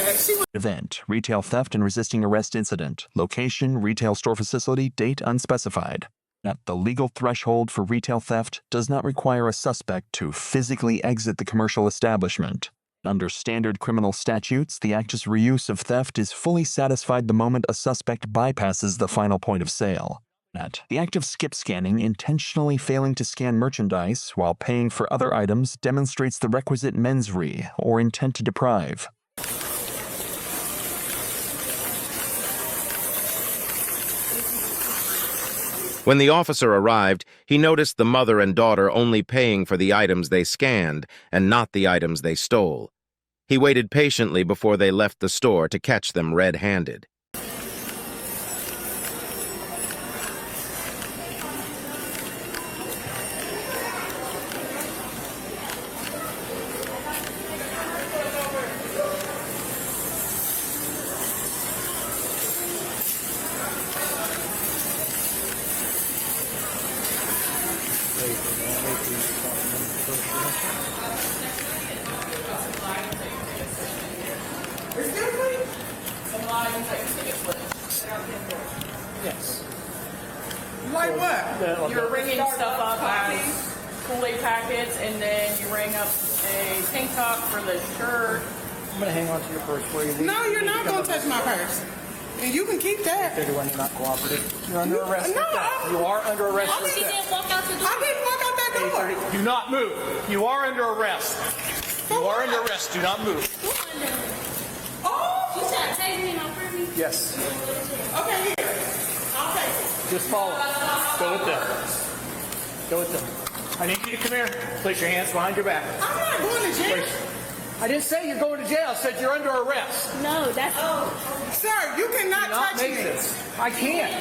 bag. Event, retail theft and resisting arrest incident. Location, retail store facility, date unspecified. At the legal threshold for retail theft does not require a suspect to physically exit the commercial establishment. Under standard criminal statutes, the actus reus of theft is fully satisfied the moment a suspect bypasses the final point of sale. The act of skip scanning, intentionally failing to scan merchandise while paying for other items, demonstrates the requisite mens rea, or intent to deprive. When the officer arrived, he noticed the mother and daughter only paying for the items they scanned and not the items they stole. He waited patiently before they left the store to catch them red-handed. Yes. Like what? You're ringing stuff up as Kool-Aid packets, and then you ring up a tank top for the shirt. I'm going to hang on to your purse for you. No, you're not going to touch my purse. And you can keep that. Everyone's not cooperative. You're under arrest. No, you are under arrest. I didn't walk out that door. Do not move. You are under arrest. You are under arrest. Do not move. Oh! You trying to take me no free? Yes. Okay, here. I'll take it. Just follow. Go with them. Go with them. I need you to come here. Place your hands behind your back. I'm not going to jail. I didn't say you're going to jail. I said you're under arrest. No, that's... Sir, you cannot touch me. This. I can't.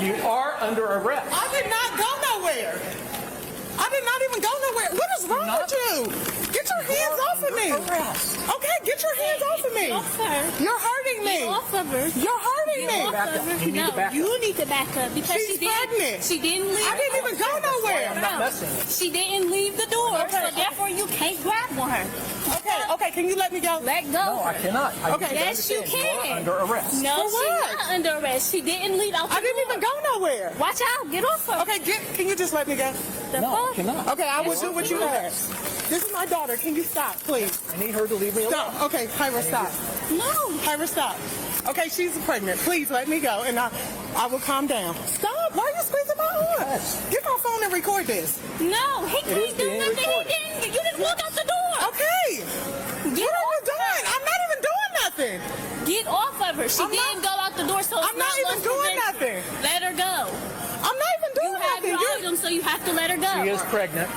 You are under arrest. I did not go nowhere. I did not even go nowhere. What is wrong with you? Get your hands off of me. Okay, get your hands off of me. You're hurting me. Get off of her. You're hurting me. You need to back up because She's pregnant. She didn't leave. I didn't even go nowhere. I'm not messing. She didn't leave the door, so therefore you can't grab her. Okay, can you let me go? Let go. No, I cannot. Okay. Yes, you can. You're under arrest. No, For she's what? not under arrest. She didn't leave out the I didn't door. even go nowhere. Watch out. Get off her. Okay, can you just let me go? No, I cannot. Okay, I will do what you asked. This is my daughter. Can you stop, please? I need her to leave me alone. Stop. Okay, Kyra, stop. No. Kyra, stop. Okay, she's pregnant. Please let me go, and I will calm down. Stop. Why are you squeezing my arm? Get my phone and record this. No, he can't do nothing. You didn't walk out the door. Okay. Get What are you off doing? I'm not even doing nothing. Get off of her. She I'm didn't not- go out the door, so it's I'm not even doing nothing. Let her go. I'm not even doing You have nothing. your items, so you have to let her go. She is pregnant.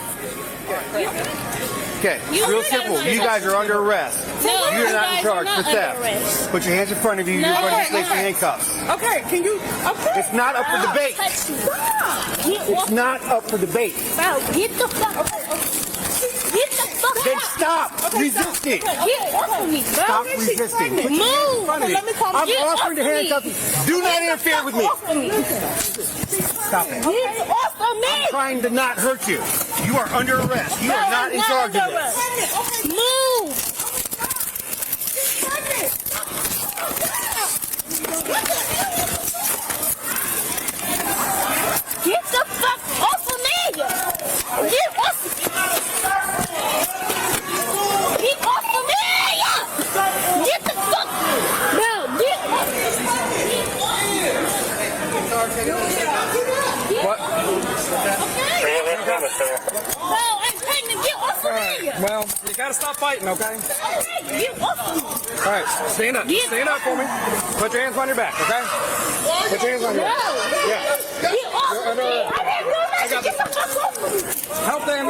Okay, You real guys simple. are You not- guys are under arrest. No, You're you not guys in charge are for not theft. under arrest. Put your hands in front of you. No. You're going to Okay, place your handcuffs. Okay, can you? Okay. It's not up for debate. Touch me. Stop. Get It's off. not up for debate. Bro, get the fuck. Get the fuck Then out. stop resisting. Get off of me, bro. Stop resisting. Put your hands in Move. front of me. Let me calm I'm Get offering to off of me. handcuff you. Do not interfere with me. Off of me. Stop it. Get off of me. I'm trying to not hurt you. You are under arrest. You are not in charge of this. Move. Get the fuck off of me! Get off! Get off of me! Get the fuck! No, get off! What? Okay? No, I'm pregnant. Get off of me! Well, you got to stop fighting, okay? Okay, get off of me! All right, stand up. Stand up for me. Put your hands on your back, okay? Put your hands on your back. Yeah. Get off of me! I didn't do nothing! Get the fuck off of me! Help them.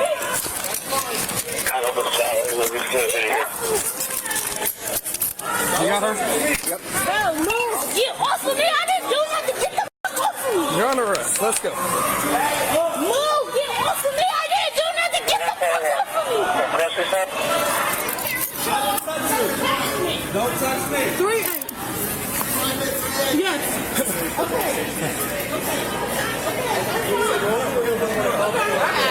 You got her? Yep. No, move! Get off of me! I didn't do nothing! Get the fuck off of me! You're under arrest. Let's go. Move! Get off of me! I didn't do nothing! Get the fuck off of me! Don't touch me. 3. Yes.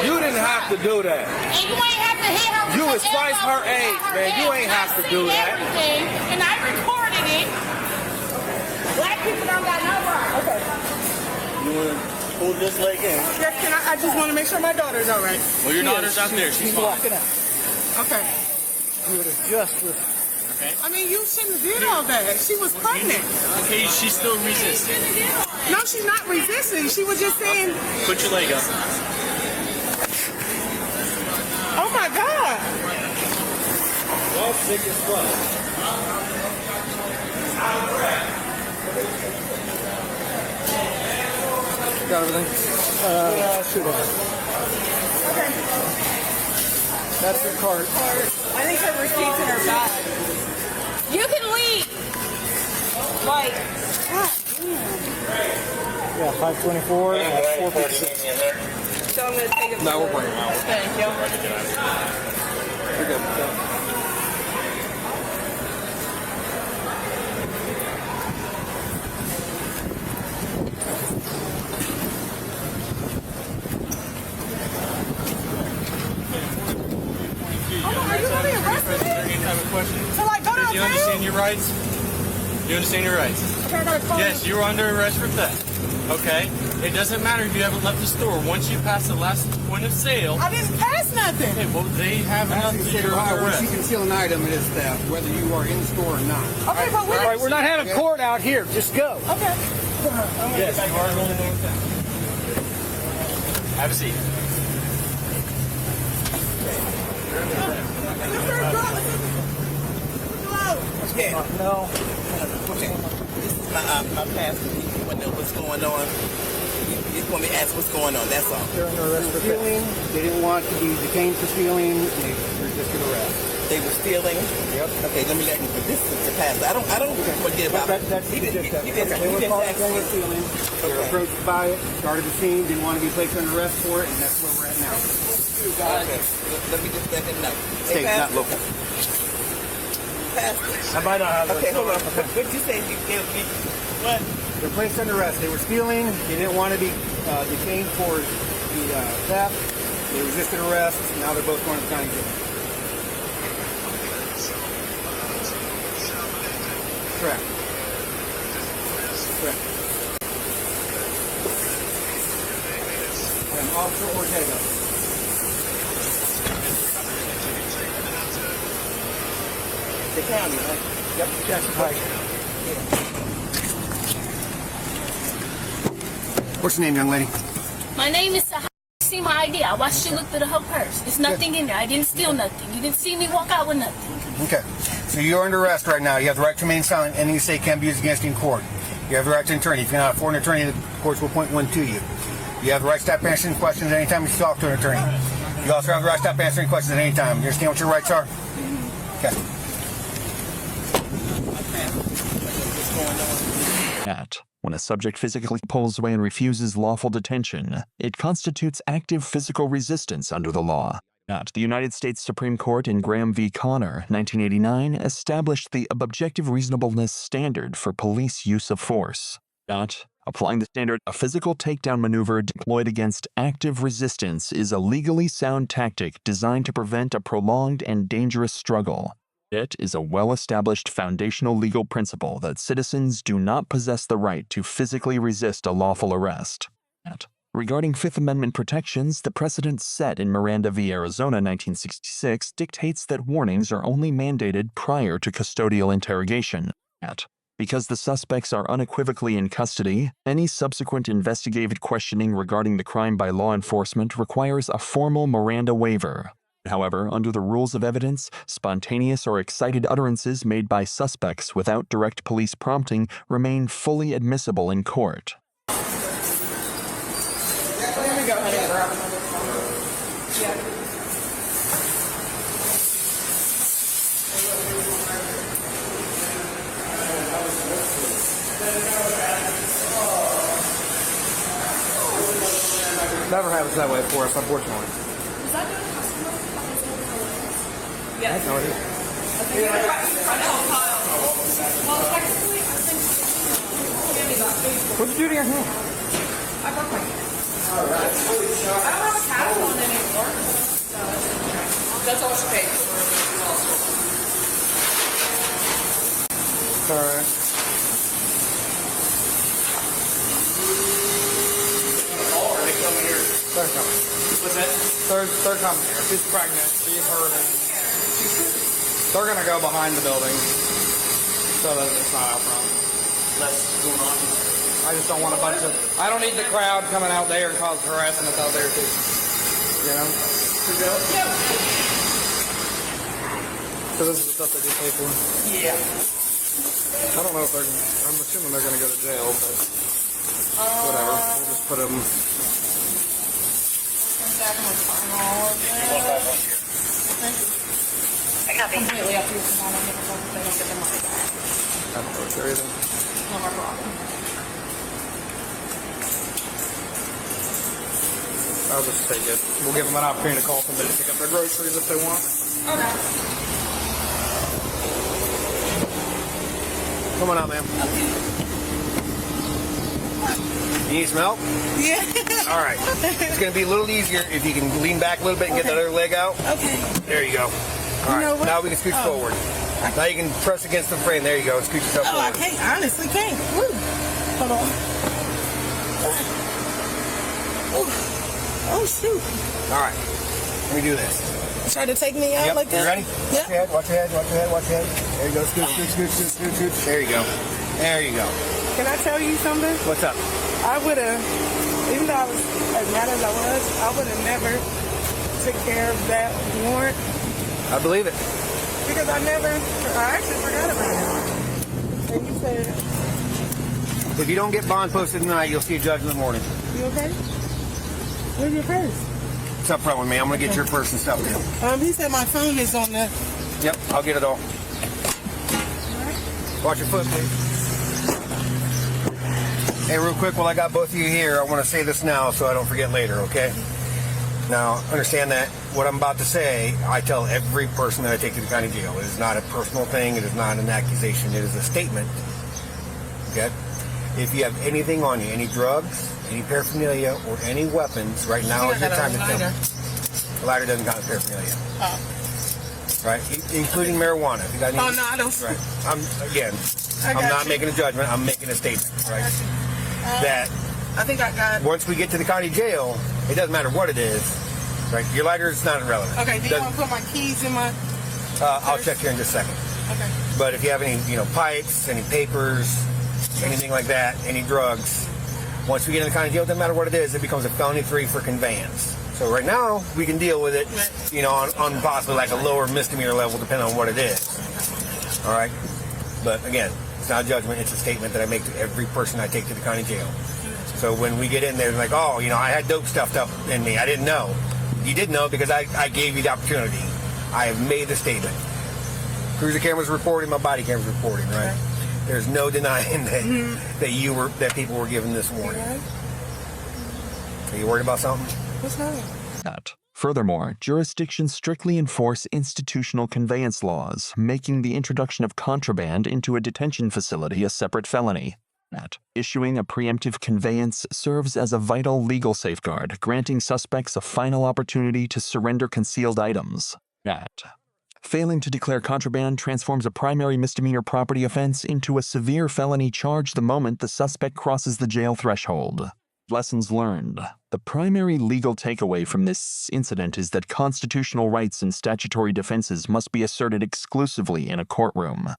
You didn't have to do that. And you ain't have to to hit her. You was twice her age, man. You ain't have to do that. Everything, and I recorded it. Black people don't got no rights. Okay. You want to pull this leg in? Yes, can I just want to make sure my daughter's all right. Well, your daughter's out there. She's fine. walking out. Okay. You would adjust with. I mean, you shouldn't have did all that. She was pregnant. Okay, she's still resisting. No, she's not resisting. She was just saying, Put your leg up. oh my God. Well, sick as fuck. Got everything? Should have. Okay. That's your card. I think her receipt's in her bag. You can leave. Like, Yeah, 524 and 456. So I'm going to take it. No, we're playing out. Thank you. You're good. Are you really arrested? Any type of question? So like, go Do you downtown? understand your rights? You understand your rights? Okay, I gotta call Yes, you are under arrest for theft. Okay? It doesn't matter if you haven't left the store. Once you pass the last point of sale, I didn't pass nothing. okay, well, they have enough to State of your Ohio, arrest. once you conceal an item, it is theft, whether you are in the store or not. Okay, but we All right, we're not having court out here. Just go. Okay. Yes, you are going to have a seat. No. My pastor, he want to know what's going on. He just want me to ask what's going on, that's all. They're under arrest for theft. Stealing, they didn't want to be detained for stealing, they resisted arrest. They were stealing. Yep. Okay, let me let him, this is the pastor. I don't forget about it. That's He just that. he didn't They were caught ask again me. with stealing, they were Okay. approached by it, started the scene, didn't want to be placed under arrest for it, and that's where we're at now. Okay, let me just let him know. Hey, State, not pastor. local. Pastor. I might not have Okay, hold on. What you say? What? They're placed under arrest. They were stealing, they didn't want to be detained for the theft, they resisted arrest, now they're both going to the county jail. Correct. Correct. And Officer Ortega. The county, right? Yep, that's right. What's your name, young lady? my name is Sahara. See my ID. I watched you look through the whole purse. There's nothing in there. I didn't steal nothing. You didn't see me walk out with nothing. Okay. So you're under arrest right now. You have the right to remain silent. Anything you say can't be used against you in court. You have the right to an attorney. If you're not afford an attorney, the courts will appoint one to you. You have the right to stop answering questions anytime you talk to an attorney. You also have the right to stop answering questions at any time. You understand what your rights are? Okay. At when a subject physically pulls away and refuses lawful detention, it constitutes active physical resistance under the law. At the United States Supreme Court in Graham v. Connor, 1989, established the objective reasonableness standard for police use of force. At applying the standard, a physical takedown maneuver deployed against active resistance is a legally sound tactic designed to prevent a prolonged and dangerous struggle. It is a well-established foundational legal principle that citizens do not possess the right to physically resist a lawful arrest. Regarding Fifth Amendment protections, the precedent set in Miranda v. Arizona 1966 dictates that warnings are only mandated prior to custodial interrogation. Because the suspects are unequivocally in custody, any subsequent investigative questioning regarding the crime by law enforcement requires a formal Miranda waiver. However, under the rules of evidence, spontaneous or excited utterances made by suspects without direct police prompting remain fully admissible in court. Let me go ahead and grab another phone. Yeah. Never happens that way for us, unfortunately. Yes. No, it is. What'd you do to your hand? I broke my hand. I don't have a cast on anymore. So that's alright. They're coming. What's that? They're coming here. She's pregnant. She's hurting. They're gonna go behind the building so that it's not out front. Less going on. I just don't want a bunch of. I don't need the crowd coming out there and cause harassment out there too. You know? Yeah. So this is the stuff that you pay for. Yeah. I don't know if they're. I'm assuming they're gonna go to jail, but whatever. We'll just put them. Completely up to you because I don't give a fuck if they don't get their money back. I don't know if they're either. Not my problem. I'll just take it. We'll give them an opportunity to call somebody to pick up their groceries if they want. Okay. Come on out, ma'am. You need some help? Yeah. All right. It's going to be a little easier if you can lean back a little bit and get that other leg out. Okay. There you go. All right. Now we can scooch forward. Now you can press against the frame. There you go. Scooch yourself Oh, I forward. can't. I honestly can't. Woo. Hold on. Oh, shoot. All right. Let me do this. Try to take me out like that? You ready? Yep. Watch your head. Watch your head. Watch your head. There you go. Scooch, scooch, scooch, scooch, scooch, scooch. There you go. There you go. Can I tell you something? What's up? I would have, even though I was as mad as I would have never took care of that warrant I believe it. because I actually forgot about it. And you said, If you don't get bond posted tonight, you'll see a judge in the morning. you okay? Where's your purse? What's up, front with me? I'm going to get your purse and stuff too. He said my phone is on the... Yep, I'll get it all. Watch your foot, please. Hey, real quick, while I got both of you here, I want to say this now so I don't forget later, okay? Now, understand that what I'm about to say, I tell every person that I take to the county jail. It is not a personal thing. It is not an accusation. It is a statement, okay? If you have anything on you, any drugs, any paraphernalia, or any weapons, right now is your time to tell me. The lighter doesn't count as paraphernalia. Oh. Right? Including marijuana. If you got any, Oh, no, I don't... Right. I'm got not you. making a judgment. I'm making a statement, right? That I think I got... once we get to the county jail, it doesn't matter what it is, right? Your lighter is not irrelevant. Okay, do you want to put my keys in my... I'll check here in just a second. Okay. But if you have any, pipes, any papers, anything like that, any drugs, once we get in the county jail, it doesn't matter what it is, it becomes a felony 3 for conveyance. So right now, we can deal with it, on possibly like a lower misdemeanor level, depending on what it is. All right? But again, it's not a judgment, it's a statement that I make to every person I take to the county jail. So when we get in there, like, I had dope stuffed up in me. I didn't know. You did know because I gave you the opportunity. I have made the statement. Cruiser camera's reporting, my body camera's reporting, right? Okay. There's no denying that that people were given this warning. Okay. Are you worried about something? What's that? Furthermore, jurisdictions strictly enforce institutional conveyance laws, making the introduction of contraband into a detention facility a separate felony. Issuing a preemptive conveyance serves as a vital legal safeguard, granting suspects a final opportunity to surrender concealed items. Failing to declare contraband transforms a primary misdemeanor property offense into a severe felony charge the moment the suspect crosses the jail threshold. Lessons learned. The primary legal takeaway from this incident is that constitutional rights and statutory defenses must be asserted exclusively in a courtroom.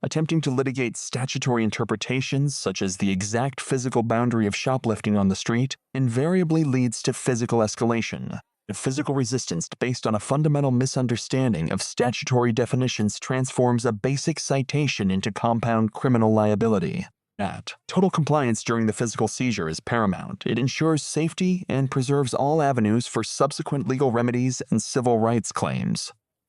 Attempting to litigate statutory interpretations, such as the exact physical boundary of shoplifting on the street, invariably leads to physical escalation. Physical resistance based on a fundamental misunderstanding of statutory definitions transforms a basic citation into compound criminal liability. Total compliance during the physical seizure is paramount. It ensures safety and preserves all avenues for subsequent legal remedies and civil rights claims.